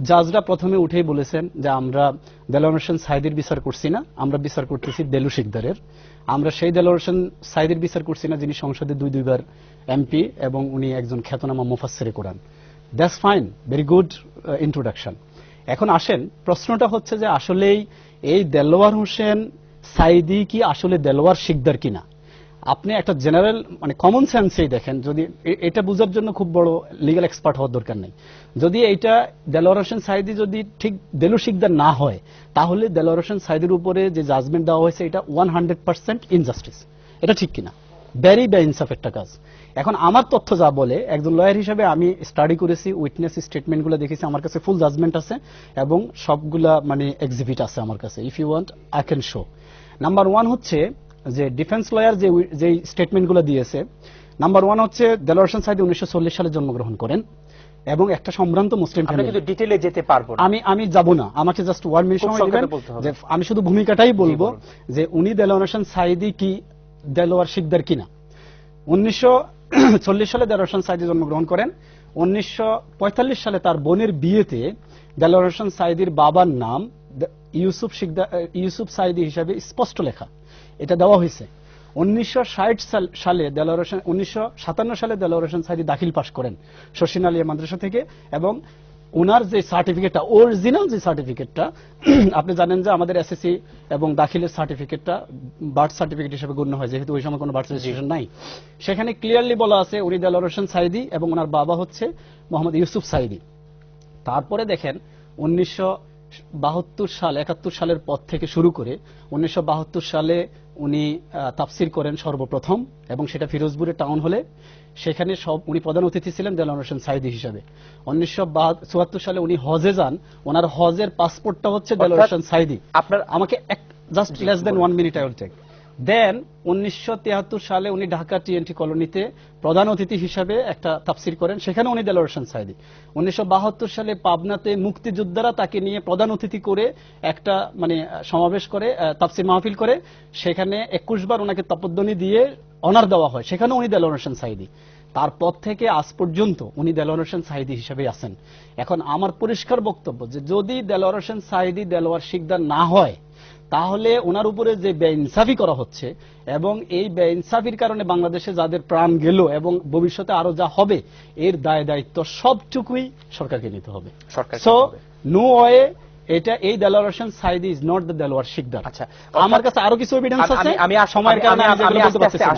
জাজরা প্রথমে উঠেই বলেছেন যে আমরা দেলোয়ার হোসেন সাঈদীর বিচার করছি না, আমরা বিচার করতেছি দেলু শিকদারের। আমরা সেই দেলোয়ার হোসেন সাঈদীর বিচার করছি না যিনি সংসদে দুইবার এমপি এবং উনি একজন খ্যাতনামা মুফাসসিরে কোরআন। That's fine, very good introduction. এখন আসেন, প্রশ্নটা হচ্ছে যে আসলেই এই দেলোয়ার হোসেন সাঈদী কি আসলে দেলোয়ার শিকদার কিনা। আপনি একটা জেনারেল মানে কমন সেন্সেই দেখেন, যদি এটা বোঝার জন্য খুব বড় লিগ্যাল এক্সপার্ট হওয়ার দরকার নেই। যদি এইটা দেলোয়ার হোসেন সাঈদী যদি ঠিক দেলু শিকদার না হয়, তাহলে দেলোয়ার হোসেন সাঈদীর উপরে যে জাজমেন্ট দেওয়া হয়েছে এটা 100% ইনজাস্টিস। এটা ঠিক কিনা? ভেরি বেইনসাফ একটা কাজ। এখন আমার তথ্য যা বলে, একজন লয়ার হিসেবে আমি স্টাডি করেছি, উইটনেস স্টেটমেন্টগুলো দেখেছি, আমার কাছে ফুল জাজমেন্ট আছে এবং সবগুলা মানে এক্সিবিট আছে আমার কাছে। If you want I can show. Number one হচ্ছে যে ডিফেন্স লয়ার যে স্টেটমেন্টগুলো দিয়েছে, নাম্বার ওয়ান হচ্ছে দেলোয়ার হোসেন সাঈদী 1940 সালে জন্মগ্রহণ করেন এবং একটা সম্ভ্রান্ত মুসলিম ফ্যামিলি। কিন্তু ডিটেইলে যেতে পারবো না, আমি যাব না, আমাকে জাস্ট 1 মিনিট সময় দিবেন। যে আমি শুধু ভূমিকাটাই বলবো যে উনি দেলোয়ার হোসেন সাঈদী কি দেলোয়ার শিকদার কিনা। 1940 সালে দেলোয়ার হোসেন সাঈদী জন্মগ্রহণ করেন। 1945 সালে তার বোনের বিয়েতে দেলোয়ার হোসেন সাঈদীর বাবার নাম ইউসুফ সাঈদী হিসাবে স্পষ্ট লেখা, এটা দেওয়া হয়েছে। 1957 সালে দেলোয়ার হোসেন সাঈদী দাখিল পাশ করেন শর্ষিন আলিয়া মাদ্রাসা থেকে এবং ওনার যে সার্টিফিকেটটা, অরিজিনাল যে সার্টিফিকেটটা, আপনি জানেন যে আমাদের এসএসসি এবং দাখিলের সার্টিফিকেটটা বার্থ সার্টিফিকেট হিসেবে গণ্য হয়, যেহেতু ওই সময় কোনো বার্থ রেজিস্ট্রেশন নাই। সেখানে ক্লিয়ারলি বলা আছে উনি দেলোয়ার হোসেন সাঈদী এবং ওনার বাবা হচ্ছে মোহাম্মদ ইউসুফ সাঈদী। তারপরে দেখেন 1971 সালের পর থেকে শুরু করে 1972 সালে উনি তাফসির করেন সর্বপ্রথম এবং সেটা ফিরোজপুরের টাউন হলে। সেখানে উনি প্রধান অতিথি ছিলেন দেলোয়ার হোসেন সাঈদী হিসাবে। 1974 সালে উনি হজে যান, ওনার হজের পাসপোর্টটা হচ্ছে দেলোয়ার হোসেন সাঈদী। আপনার আমাকে just less than 1 minute I will take. Then 1973 সালে উনি ঢাকা টিএনটি কলোনিতে প্রধান অতিথি হিসাবে একটা তাফসির করেন, সেখানে উনি দেলোয়ার হোসেন সাঈদী। 1972 সালে পাবনাতে মুক্তিযোদ্ধারা তাকে নিয়ে প্রধান অতিথি করে একটা মানে সমাবেশ করে, তাফসির মাহফিল করে, সেখানে 21 বার ওনাকে তপধ্বনি দিয়ে অনার দেওয়া হয়, সেখানে উনি দেলোয়ার হোসেন সাঈদী। তারপর থেকে আজ পর্যন্ত উনি দেলোয়ার হোসেন সাঈদী হিসেবে আছেন। এখন আমার পরিষ্কার বক্তব্য যে যদি দেলোয়ার হোসেন সাঈদী দেলোয়ার শিকদার না হয়, তাহলে ওনার উপরে যে বেইনসাফি করা হচ্ছে এবং এই বেইনসাফির কারণে বাংলাদেশে যাদের প্রাণ গেল এবং ভবিষ্যতে আরো যা হবে, এর দায় দায়িত্ব সবটুকুই সরকারকে নিতে হবে। সো নো ওয়ে, এটা এই Delwar Hossain Sayeedi is not the Delwar Shikdar. আচ্ছা, আমার কাছে আরো কিছু এভিডেন্স আছে, আমি সময়ের কারণে আমি বলতে পারছি না।